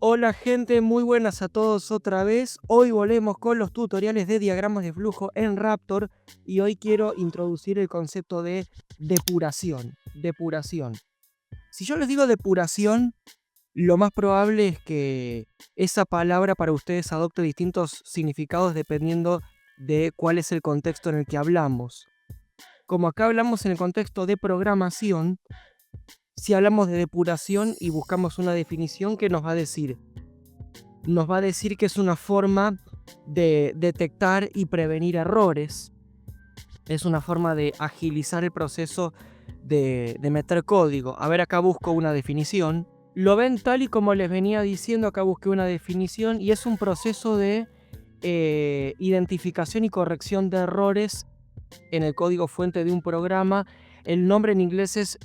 Hola gente, muy buenas a todos otra vez. Hoy volvemos con los tutoriales de diagramas de flujo en Raptor y hoy quiero introducir el concepto de depuración. Depuración. Si yo les digo depuración, lo más probable es que esa palabra para ustedes adopte distintos significados dependiendo de cuál es el contexto en el que hablamos. Como acá hablamos en el contexto de programación, si hablamos de depuración y buscamos una definición, ¿qué nos va a decir? Nos va a decir que es una forma de detectar y prevenir errores. Es una forma de agilizar el proceso de meter código. A ver, acá busco una definición. Lo ven tal y como les venía diciendo, acá busqué una definición y es un proceso de identificación y corrección de errores en el código fuente de un programa. El nombre en inglés es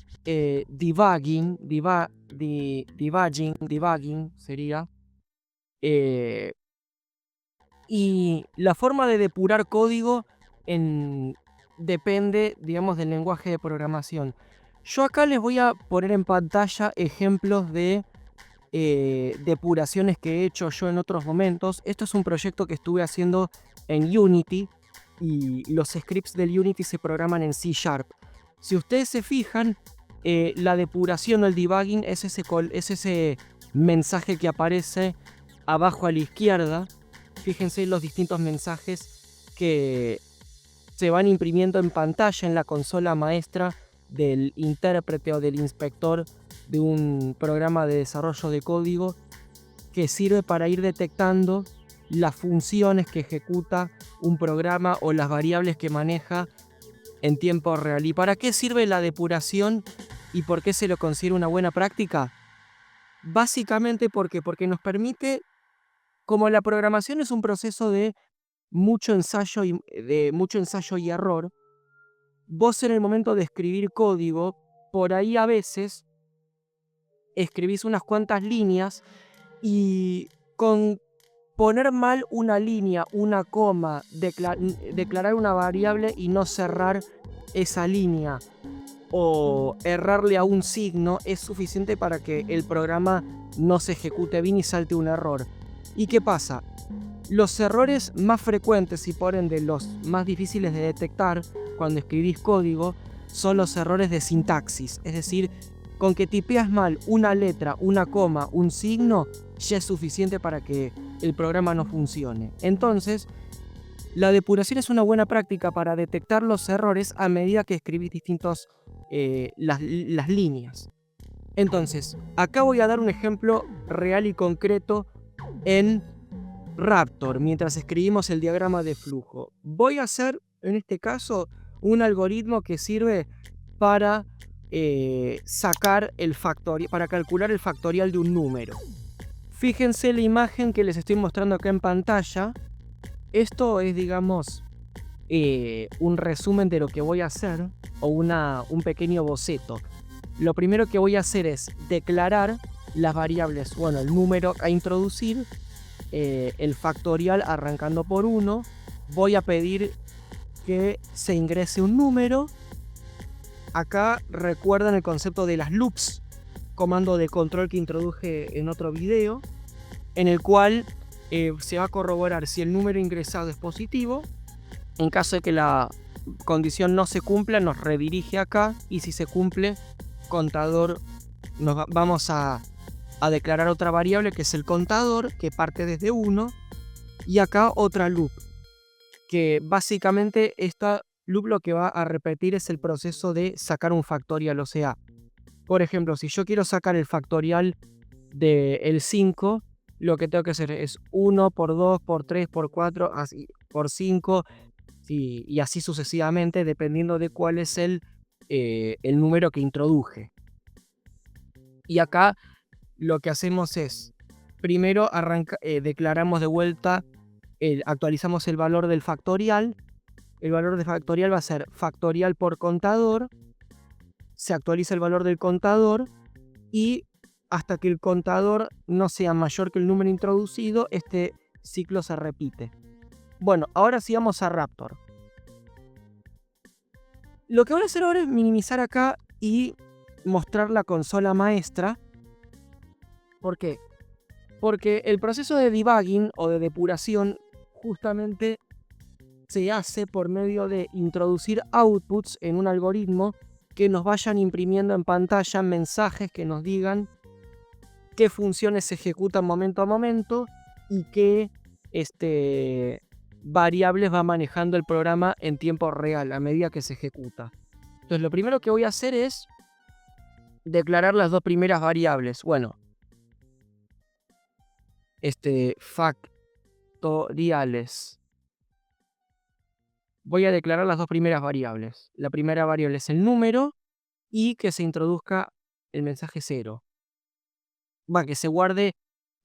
debugging sería. Y la forma de depurar código depende, digamos, del lenguaje de programación. Yo acá les voy a poner en pantalla ejemplos de depuraciones que he hecho yo en otros momentos. Esto es un proyecto que estuve haciendo en Unity y los scripts del Unity se programan en C#. Si ustedes se fijan, la depuración o el debugging es ese mensaje que aparece abajo a la izquierda. Fíjense los distintos mensajes que se van imprimiendo en pantalla en la consola maestra del intérprete o del inspector de un programa de desarrollo de código, que sirve para ir detectando las funciones que ejecuta un programa o las variables que maneja en tiempo real. ¿Y para qué sirve la depuración y por qué se lo considera una buena práctica? Básicamente porque nos permite, como la programación es un proceso de mucho ensayo y error, vos en el momento de escribir código, por ahí a veces escribís unas cuantas líneas y con poner mal una línea, una coma, declarar una variable y no cerrar esa línea o errarle a un signo es suficiente para que el programa no se ejecute bien y salte un error. ¿Y qué pasa? Los errores más frecuentes y por ende los más difíciles de detectar cuando escribís código son los errores de sintaxis. Es decir, con que tipeas mal una letra, una coma, un signo, ya es suficiente para que el programa no funcione. Entonces, la depuración es una buena práctica para detectar los errores a medida que escribís las líneas. Entonces, acá voy a dar un ejemplo real y concreto en Raptor mientras escribimos el diagrama de flujo. Voy a hacer, en este caso, un algoritmo que sirve para sacar el factorial, para calcular el factorial de un número. Fíjense la imagen que les estoy mostrando acá en pantalla. Esto es, digamos, un resumen de lo que voy a hacer o un pequeño boceto. Lo primero que voy a hacer es declarar las variables, bueno, el número a introducir, el factorial arrancando por 1. Voy a pedir que se ingrese un número. Acá recuerdan el concepto de las loops, comando de control que introduje en otro video, en el cual se va a corroborar si el número ingresado es positivo. En caso de que la condición no se cumpla, nos redirige acá, y si se cumple, contador, vamos a declarar otra variable que es el contador, que parte desde 1, y acá otra loop, que básicamente esta loop lo que va a repetir es el proceso de sacar un factorial. O sea, por ejemplo, si yo quiero sacar el factorial del 5, lo que tengo que hacer es 1 por 2 por 3 por 4 así, por 5 y así sucesivamente, dependiendo de cuál es el número que introduje. Y acá lo que hacemos es, primero declaramos de vuelta, actualizamos el valor del factorial. El valor del factorial va a ser factorial por contador. Se actualiza el valor del contador y hasta que el contador no sea mayor que el número introducido, este ciclo se repite. Bueno, ahora sí vamos a Raptor. Lo que voy a hacer ahora es minimizar acá y mostrar la consola maestra. ¿Por qué? Porque el proceso de debugging o de depuración justamente se hace por medio de introducir outputs en un algoritmo que nos vayan imprimiendo en pantalla mensajes que nos digan qué funciones se ejecutan momento a momento y qué variables va manejando el programa en tiempo real a medida que se ejecuta. Entonces lo primero que voy a hacer es declarar las dos primeras variables. Bueno, factoriales. Voy a declarar las dos primeras variables. La primera variable es el número y que se introduzca el mensaje 0. Que se guarde,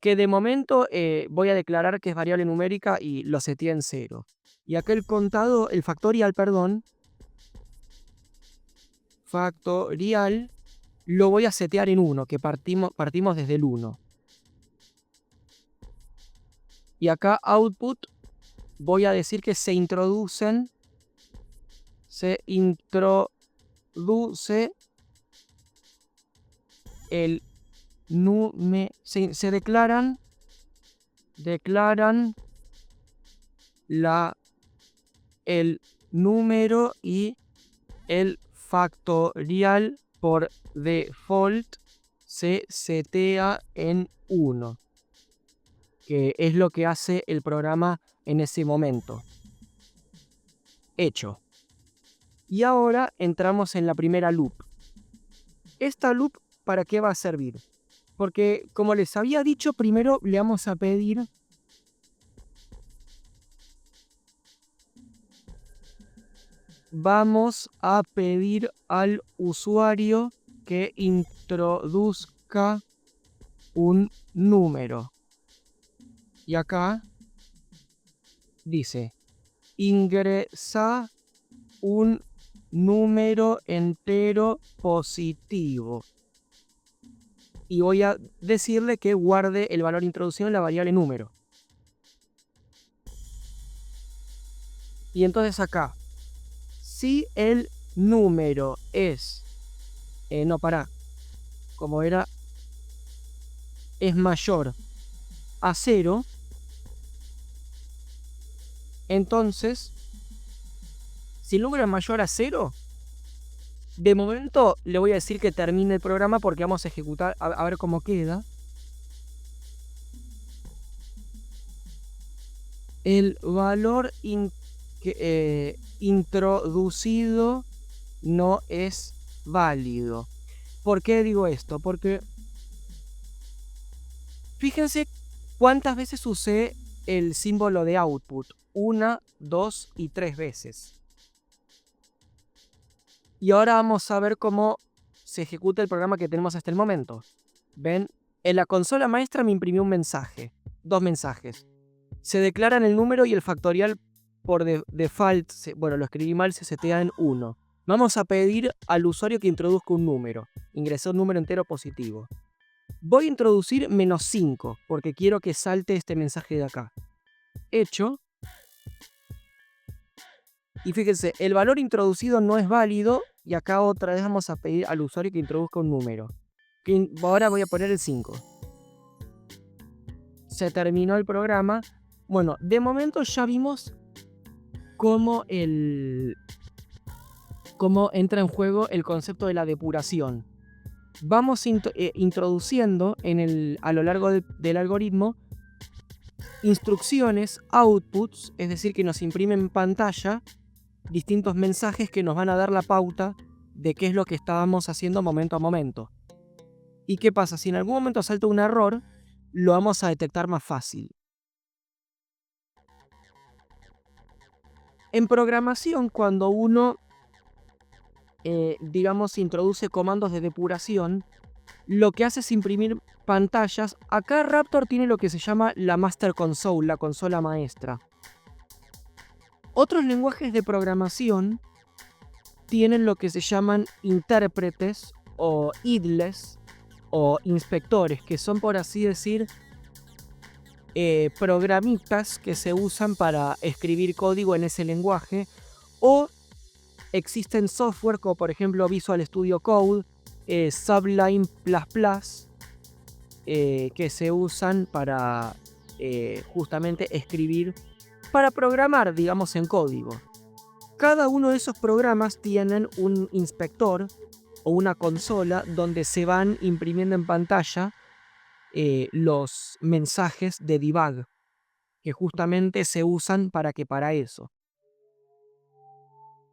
que de momento voy a declarar que es variable numérica y lo seteé en 0. Y acá el factorial, factorial, lo voy a setear en 1, que partimos desde el 1. Y acá output voy a decir que se introduce el se declaran el número y el factorial por default se setea en 1, que es lo que hace el programa en ese momento. Hecho. Y ahora entramos en la primera loop. Esta loop, ¿para qué va a servir? Porque, como les había dicho, primero le vamos a pedir al usuario que introduzca un número. Y acá dice, ingresa un número entero positivo. Y voy a decirle que guarde el valor introducido en la variable número. Y entonces acá, si el número es, es mayor a 0, entonces, si el número es mayor a 0, de momento le voy a decir que termine el programa porque vamos a ejecutar, a ver cómo queda. El valor introducido no es válido. ¿Por qué digo esto? Porque fíjense cuántas veces usé el símbolo de output. 1, 2 y 3 veces. Y ahora vamos a ver cómo se ejecuta el programa que tenemos hasta el momento. ¿Ven? En la consola maestra me imprimió un mensaje. 2 mensajes. Se declaran el número y el factorial por default, lo escribí mal, se setea en 1. Vamos a pedir al usuario que introduzca un número. Ingresó un número entero positivo. Voy a introducir -5 porque quiero que salte este mensaje de acá. Hecho. Y fíjense, el valor introducido no es válido y acá otra vez vamos a pedir al usuario que introduzca un número. Ahora voy a poner el 5. Se terminó el programa. Bueno, de momento ya vimos cómo entra en juego el concepto de la depuración. Vamos introduciendo a lo largo del algoritmo instrucciones, outputs, es decir, que nos imprimen en pantalla distintos mensajes que nos van a dar la pauta de qué es lo que estábamos haciendo momento a momento. ¿Y qué pasa? Si en algún momento salta un error, lo vamos a detectar más fácil. En programación, cuando uno, introduce comandos de depuración, lo que hace es imprimir pantallas. Acá Raptor tiene lo que se llama la Master Console, la consola maestra. Otros lenguajes de programación tienen lo que se llaman intérpretes o idles o inspectores, que son, por así decir, programitas que se usan para escribir código en ese lenguaje, o existen software como por ejemplo Visual Studio Code, Sublime++, que se usan para justamente escribir, para programar, digamos, en código. Cada uno de esos programas tienen un inspector o una consola donde se van imprimiendo en pantalla los mensajes de debug, que justamente se usan para eso.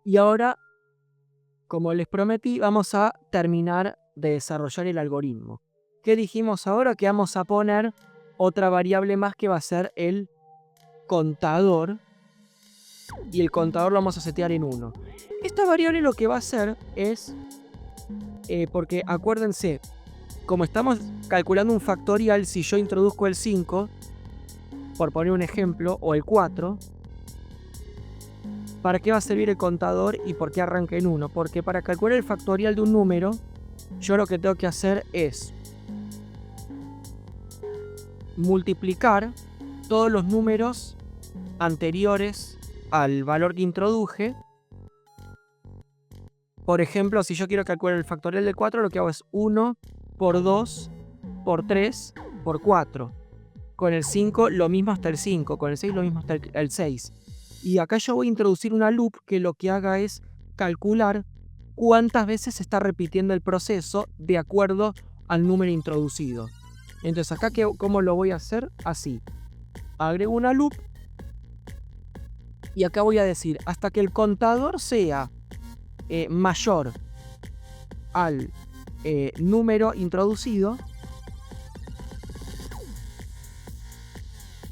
Y ahora, como les prometí, vamos a terminar de desarrollar el algoritmo. ¿Qué dijimos ahora? Que vamos a poner otra variable más que va a ser el contador. Y el contador lo vamos a setear en 1. Esta variable lo que va a hacer es, porque acuérdense, como estamos calculando un factorial, si yo introduzco el 5, por poner un ejemplo, o el 4, ¿para qué va a servir el contador y por qué arranca en 1? Porque para calcular el factorial de un número, yo lo que tengo que hacer es multiplicar todos los números anteriores al valor que introduje. Por ejemplo, si yo quiero calcular el factorial del 4, lo que hago es 1 por 2 por 3 por 4. Con el 5 lo mismo hasta el 5, con el 6 lo mismo hasta el 6. Y acá yo voy a introducir una loop que lo que haga es calcular cuántas veces se está repitiendo el proceso de acuerdo al número introducido. Entonces acá, ¿cómo lo voy a hacer? Así. Agrego una loop y acá voy a decir hasta que el contador sea mayor al número introducido.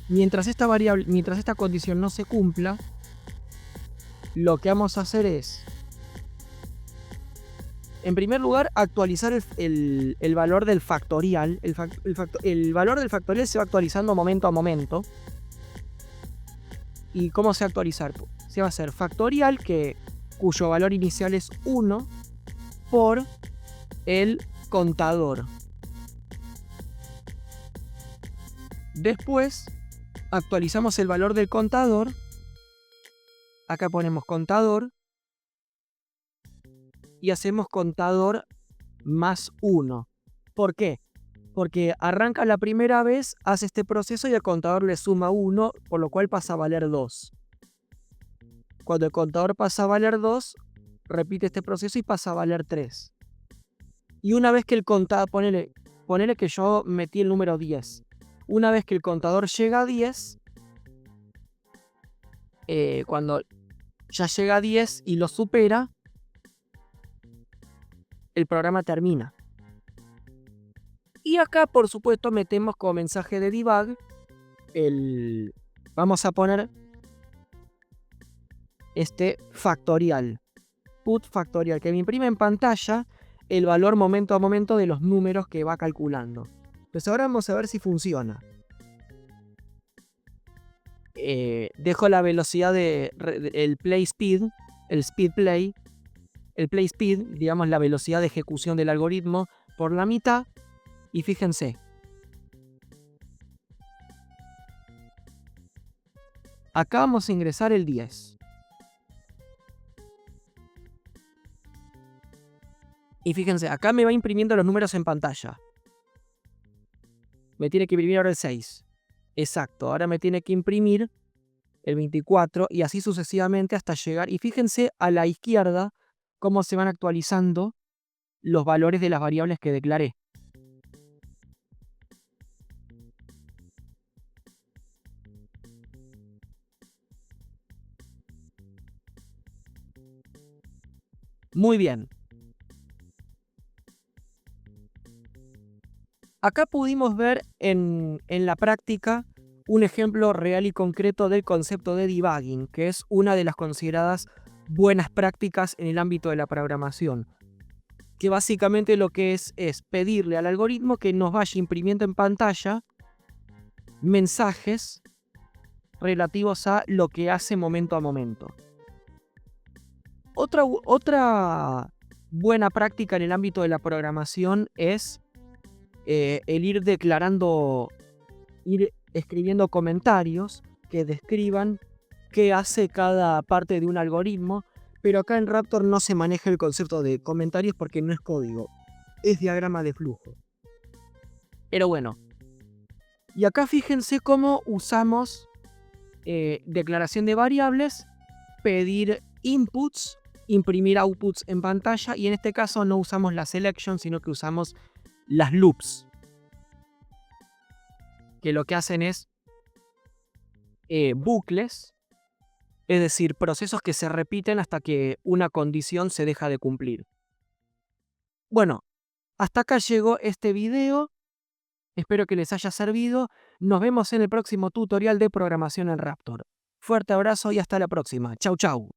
Mientras esta condición no se cumpla, lo que vamos a hacer es, en primer lugar, actualizar el valor del factorial. El valor del factorial se va actualizando momento a momento. ¿Y cómo se va a actualizar? Se va a hacer factorial, cuyo valor inicial es 1, por el contador. Después actualizamos el valor del contador. Acá ponemos contador. Y hacemos contador más 1. ¿Por qué? Porque arranca la primera vez, hace este proceso y el contador le suma 1, por lo cual pasa a valer 2. Cuando el contador pasa a valer 2, repite este proceso y pasa a valer 3. Y una vez que el contador, ponele que yo metí el número 10. Una vez que el contador llega a 10, cuando ya llega a 10 y lo supera, el programa termina. Y acá, por supuesto, metemos como mensaje de debug vamos a poner este factorial, put factorial, que me imprime en pantalla el valor momento a momento de los números que va calculando. Pues ahora vamos a ver si funciona. Dejo la velocidad el play speed, el speed play, el play speed, digamos la velocidad de ejecución del algoritmo, por la mitad. Y fíjense, acá vamos a ingresar el 10. Y fíjense, acá me va imprimiendo los números en pantalla. Me tiene que imprimir ahora el 6. Exacto, ahora me tiene que imprimir el 24 y así sucesivamente hasta llegar. Y fíjense a la izquierda cómo se van actualizando los valores de las variables que declaré. Muy bien. Acá pudimos ver en la práctica un ejemplo real y concreto del concepto de debugging, que es una de las consideradas buenas prácticas en el ámbito de la programación. Que básicamente lo que es pedirle al algoritmo que nos vaya imprimiendo en pantalla mensajes relativos a lo que hace momento a momento. Otra buena práctica en el ámbito de la programación es el ir escribiendo comentarios que describan qué hace cada parte de un algoritmo, pero acá en Raptor no se maneja el concepto de comentarios porque no es código, es diagrama de flujo. Pero bueno, y acá fíjense cómo usamos declaración de variables, pedir inputs, imprimir outputs en pantalla, y en este caso no usamos la selection, sino que usamos las loops, que lo que hacen es bucles, es decir, procesos que se repiten hasta que una condición se deja de cumplir. Bueno, hasta acá llegó este video. Espero que les haya servido. Nos vemos en el próximo tutorial de programación en Raptor. Fuerte abrazo y hasta la próxima. Chau, chau.